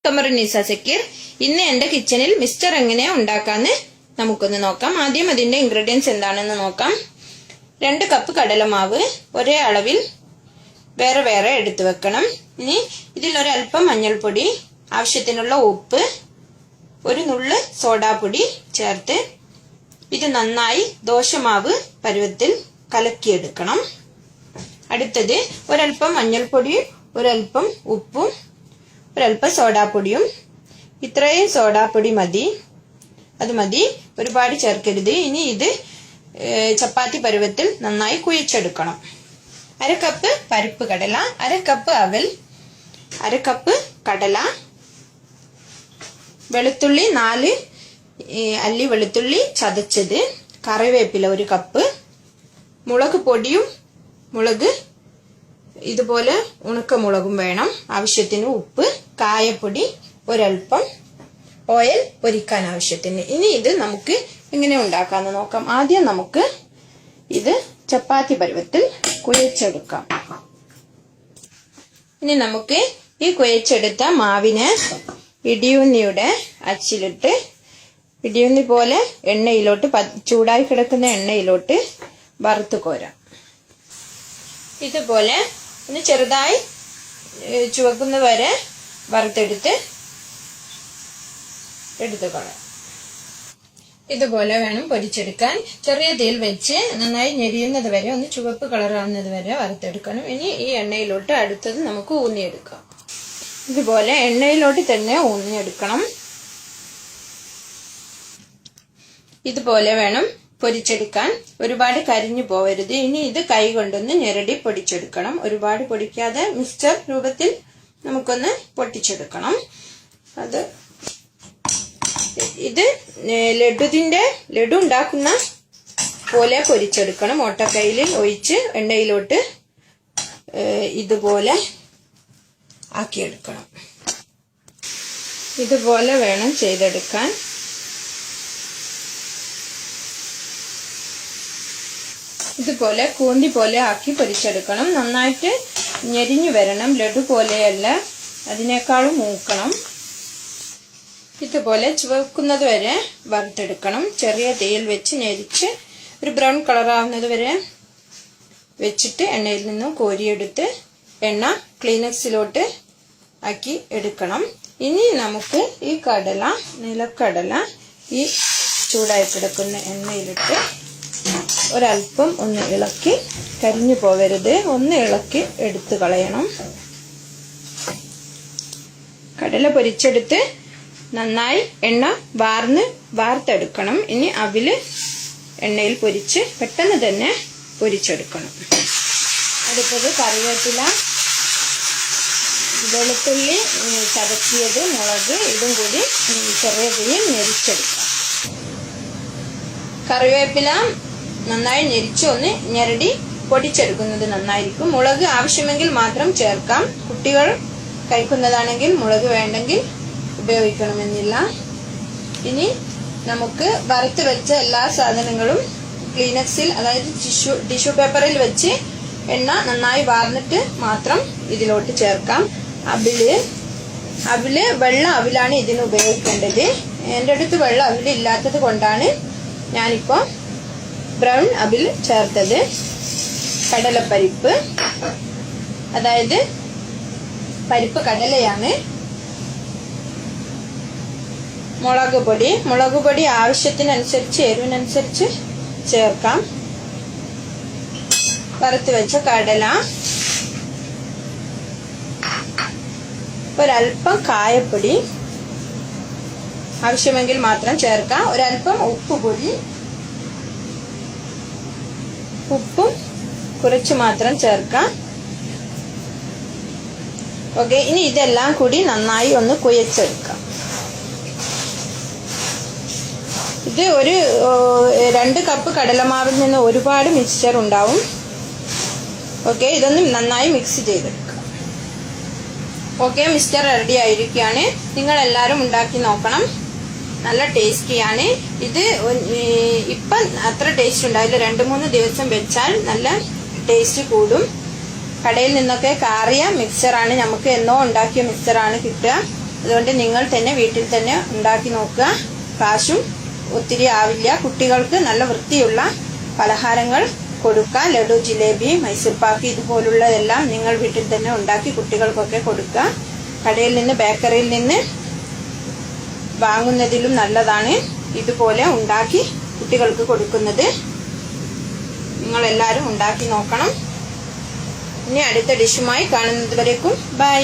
നിസ സക്കീർ. ഇന്ന് എന്റെ കിച്ചണിൽ മിസ്റ്റർ എങ്ങനെ ഉണ്ടാക്കാന്ന് നമുക്കൊന്ന് നോക്കാം. ആദ്യം അതിന്റെ ഇൻഗ്രീഡിയൻസ് എന്താണെന്ന് നോക്കാം. 2 കപ്പ് കടലമാവ് ഒരേ അളവിൽ വേറെ വേറെ എടുത്തു വെക്കണം. ഇനി ഇതിൽ ഒരല്പം മഞ്ഞൾപ്പൊടി, ആവശ്യത്തിനുള്ള ഉപ്പ്, ഒരു നുള്ള് സോഡാപ്പൊടി ചേർത്ത് ഇത് നന്നായി ദോശമാവ് പരുവത്തിൽ കലക്കിയെടുക്കണം. അടുത്തത് ഒരല്പം മഞ്ഞൾപ്പൊടിയും ഒരല്പം ഉപ്പും ഒരല്പം സോഡാപ്പൊടിയും. ഇത്രയും സോഡാപ്പൊടി മതി, അത് മതി, ഒരുപാട് ചേർക്കരുത്. ഇനി ഇത് ചപ്പാത്തി പരുവത്തിൽ നന്നായി കുഴച്ചെടുക്കണം. 1/2 കപ്പ് പരിപ്പ് കടല, 1/2 കപ്പ് അവൽ, 1/2 കപ്പ് കടല, വെളുത്തുള്ളി 4 അല്ലി വെളുത്തുള്ളി ചതച്ചത്, കറിവേപ്പില 1 കപ്പ്, മുളക് പൊടിയും മുളക് ഇതുപോലെ ഉണക്കമുളകും വേണം, ആവശ്യത്തിന് ഉപ്പ്, കായപ്പൊടി ഒരൽപ്പം, ഓയിൽ പൊരിക്കാൻ ആവശ്യത്തിന്. ഇനി ഇത് നമുക്ക് എങ്ങനെ ഉണ്ടാക്കാമെന്ന് നോക്കാം. ആദ്യം നമുക്ക് ഇത് ചപ്പാത്തി പരുവത്തിൽ കുഴച്ചെടുക്കാം. ഇനി നമുക്ക് ഈ കുഴച്ചെടുത്ത മാവിനെ ഇടിയുന്നിയുടെ അച്ചിലിട്ട് ഇടിയുന്നി പോലെ എണ്ണയിലോട്ട് ചൂടായി കിടക്കുന്ന എണ്ണയിലോട്ട് വറുത്ത് കോരാം. ഇതുപോലെ ഒന്ന് ചെറുതായി ചുവക്കുന്ന വരെ വറുത്തെടുത്ത് കളയാം. ഇതുപോലെ വേണം പൊരിച്ചെടുക്കാൻ. ചെറിയ തീയിൽ വെച്ച് നന്നായി ഞെരിയുന്നത് വരെ, ഒന്ന് ചുവപ്പ് കളറാവുന്നത് വരെ വറുത്തെടുക്കണം. ഇനി ഈ എണ്ണയിലോട്ട് അടുത്തത് നമുക്ക് ഊന്നിയെടുക്കാം. ഇതുപോലെ എണ്ണയിലോട്ട് തന്നെ ഊന്നിയെടുക്കണം. ഇതുപോലെ വേണം പൊരിച്ചെടുക്കാൻ, ഒരുപാട് കരിഞ്ഞു പോവരുത്. ഇനി ഇത് കൈ കൊണ്ടൊന്ന് ഞെരടി പൊടിച്ചെടുക്കണം. ഒരുപാട് പൊടിക്കാതെ മിക്സ്ചർ രൂപത്തിൽ നമുക്കൊന്ന് പൊട്ടിച്ചെടുക്കണം. ഇത് ലഡു ഉണ്ടാക്കുന്ന പോലെ പൊരിച്ചെടുക്കണം. ഓട്ടക്കൈയിൽ ഒഴിച്ച് എണ്ണയിലോട്ട് ഇതുപോലെ ആക്കിയെടുക്കണം. ഇതുപോലെ വേണം ചെയ്തെടുക്കാൻ. ഇതുപോലെ കൂന്തി പോലെ ആക്കി പൊരിച്ചെടുക്കണം. നന്നായിട്ട് ഞെരിഞ്ഞു വരണം, ലഡു പോലെയല്ല, അതിനേക്കാളും മൂക്കണം. ഇതുപോലെ ചുവക്കുന്നത് വരെ വറുത്തെടുക്കണം. ചെറിയ തീയിൽ വെച്ച് ഞെരിച്ച് ഒരു ബ്രൗൺ കളറാവുന്നത് വരെ വെച്ചിട്ട് എണ്ണയിൽ നിന്നും കോരിയെടുത്ത് എണ്ണ ക്ലീനക്സിലോട്ട് ആക്കി എടുക്കണം. ഇനി നമുക്ക് ഈ നിലക്കടല ഈ ചൂടായി കിടക്കുന്ന എണ്ണയിലിട്ട് ഒരൽപ്പം ഒന്ന് ഇളക്കി, കരിഞ്ഞു പോവരുത്, ഒന്ന് ഇളക്കി എടുത്തു കളയണം. കടല പൊരിച്ചെടുത്ത് നന്നായി എണ്ണ വാർത്തെടുക്കണം. ഇനി അവില് എണ്ണയിൽ പൊരിച്ച് പെട്ടെന്ന് തന്നെ പൊരിച്ചെടുക്കണം. അടുത്തത് കറിവേപ്പില, വെളുത്തുള്ളി ചതക്കിയത്, മുളക്, ഇതും കൂടി ചെറിയ തീയിൽ ഞെരിച്ചെടുക്കാം. കറിവേപ്പില നന്നായി ഞെരിച്ച് ഒന്ന് ഞെരടി പൊടിച്ചെടുക്കുന്നത് നന്നായിരിക്കും. മുളക് ആവശ്യമെങ്കിൽ മാത്രം ചേർക്കാം. കുട്ടികൾ കഴിക്കുന്നതാണെങ്കിൽ മുളക് വേണ്ടെങ്കിൽ ഉപയോഗിക്കണമെന്നില്ല. ഇനി നമുക്ക് വറുത്ത് വെച്ച എല്ലാ സാധനങ്ങളും ക്ലീനക്സിൽ, അതായത് ടിഷ്യൂ പേപ്പറിൽ വെച്ച് എണ്ണ നന്നായി വാർന്നിട്ട് മാത്രം ഇതിലോട്ട് ചേർക്കാം. അവില് വെള്ള അവിലാണ് ഇതിന് ഉപയോഗിക്കേണ്ടത്. എൻ്റെ അടുത്ത് വെള്ള അവില് ഇല്ലാത്തത് കൊണ്ടാണ് ഞാനിപ്പോൾ ബ്രൗൺ അവിൽ ചേർത്തത്. കടലപ്പരിപ്പ്, അതായത് പരിപ്പ് കടലയാണ്. മുളക് പൊടി ആവശ്യത്തിനനുസരിച്ച്, എരിവിനനുസരിച്ച് ചേർക്കാം. വറുത്ത് വെച്ച കടല, ഒരൽപ്പം കായപ്പൊടി, ആവശ്യമെങ്കിൽ മാത്രം ചേർക്കാം. ഒരൽപ്പം ഉപ്പും കുറച്ച് മാത്രം ചേർക്കാം. ഓക്കെ, ഇനി ഇതെല്ലാം കൂടി നന്നായി ഒന്ന് കുഴച്ചെടുക്കാം. ഇത് 2 കപ്പ് കടലമാവിൽ നിന്ന് ഒരുപാട് മിക്സ്ചർ ഉണ്ടാവും. ഓക്കെ, ഇതൊന്ന് നന്നായി മിക്സ് ചെയ്തെടുക്കാം. ഓക്കെ, മിക്സ്ചർ റെഡി ആയിരിക്കുകയാണ്. നിങ്ങൾ എല്ലാവരും ഉണ്ടാക്കി നോക്കണം, നല്ല ടേസ്റ്റിയാണ്. ഇത് ഇപ്പം അത്ര ടേസ്റ്റ് ഉണ്ടാവില്ല, 2-3 ദിവസം വെച്ചാൽ നല്ല ടേസ്റ്റ് കൂടും. കടയിൽ നിന്നൊക്കെ കാറിയ മിക്സറാണ്, നമുക്ക് എന്നോ ഉണ്ടാക്കിയ മിക്സറാണ് കിട്ടുക. അതുകൊണ്ട് നിങ്ങൾ തന്നെ വീട്ടിൽ തന്നെ ഉണ്ടാക്കി നോക്കുക. കാശും ഒത്തിരി ആവില്ല. കുട്ടികൾക്ക് നല്ല വൃത്തിയുള്ള പലഹാരങ്ങൾ കൊടുക്കുക. ലഡു, ജിലേബി, മൈസൂർ പാക്ക് ഇതുപോലുള്ളതെല്ലാം നിങ്ങൾ വീട്ടിൽ തന്നെ ഉണ്ടാക്കി കുട്ടികൾക്കൊക്കെ കൊടുക്കുക. കടയിൽ നിന്ന്, ബേക്കറിയിൽ നിന്ന് വാങ്ങുന്നതിലും നല്ലതാണ് ഇതുപോലെ ഉണ്ടാക്കി കുട്ടികൾക്ക് കൊടുക്കുന്നത്. നിങ്ങളെല്ലാവരും ഉണ്ടാക്കി നോക്കണം. ഇനി അടുത്ത ഡിഷുമായി കാണുന്നത് വരേക്കും ബൈ.